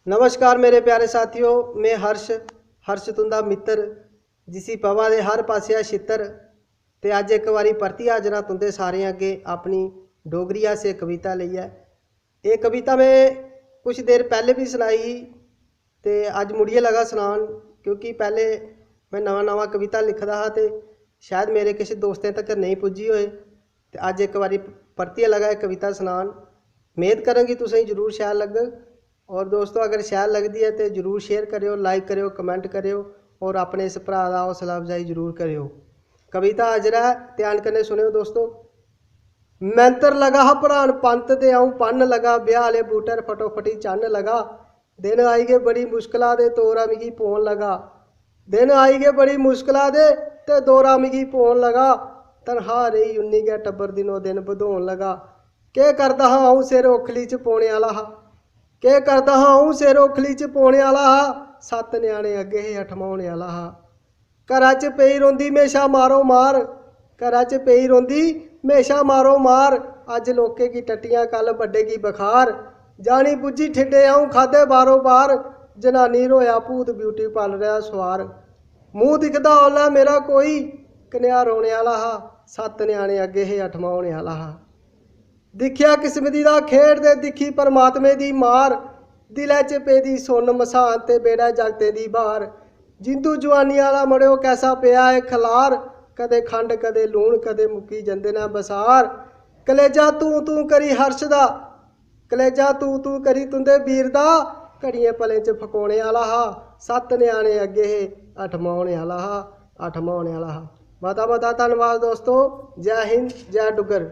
नमस्कार मेरे प्यारे साथियों, मैं हर्ष तुंदा मित्र जिसी पवा दे हर पासिया छित्र ते अज एक बारी परती हाजर तुंदे सारे अगे अपनी डोगरिया से कविता लैया। ये कविता मैं कुछ देर पहले भी सुनाई ते अज मुड़िए लगा सुनान, क्योंकि पहले मैं नवा नवा कविता लिखदा हा ते शायद मेरे किसी दोस्तें तक नहीं पुज्जी होए ते अज एक बारी परतियै लगा कविता सुनान। उम्मीद करांगी तुसें जरूर शैल लग्गग। और दोस्तों अगर शैल लगती है तो जरूर शेयर करियो, लाइक करियो, कमेंट करियो और अपने इस भरा दा हौसला अफजाई जरूर करियो। कविता हाजर है, ध्यान कन्नै सुनियो दोस्तों। मैंतर लगा हा भरान पंत ते आऊं पन्न लगा, ब्याह आले बूटर फटोफटी चन्न लगा। दिन आई गए बड़ी मुश्कला दे तोरा मिगी पौन लगा, दिन आई गए बड़ी मुश्कला दे ते दौरा मिगी पौन लगा। तनखा रही उन्नी गै टब्बर दिनों दिन बधोन लगा। केह् करदा हा अऊं सिर ओखली च पौने आला हा, केह् करदा हा अऊं सिर ओखली च पौने आला हा। 7 न्याणे अग्गे हे हठमाउने आला हा। घरा च पेई रौंदी म्हेशा मारो मार, घरा च पेई रौंदी म्हेशा मारो मार। अज लोकें गी टट्टियां कल बड्डे गी बखार, जानी बुज्झी ठिड्डे अऊं खाद्धे बारो बार। जनानी रोया भूत ब्यूटी पार्लर सुआर, मूंह दिखदा औल्लै मेरा कोई कन्या रोने आला हा। 7 न्याणे अग्गे हे हठमाउने आला हा। दिखिया किस्मती दा खेड ते दिखी परमात्मे दी मार, दिलै च पेदी सुन्न मसान ते बेड़ै जागतें दी बार। जिंदू जवानी आला मड़ेओ कैसा पेआ है खलार, कदे खंड कदे लून कदे मुक्की जंदे न बसार। कलेजा तू तू करी हर्ष दा, कलेजा तू तू करी तुंदे वीर दा, घड़ियें पलें च फकोने आला हा। 7 न्याणे अग्गे हे हठमाउने आला हा, हठमाउने आला हा। मता मता धन्नवाद दोस्तों। जय हिंद, जय डुग्गर।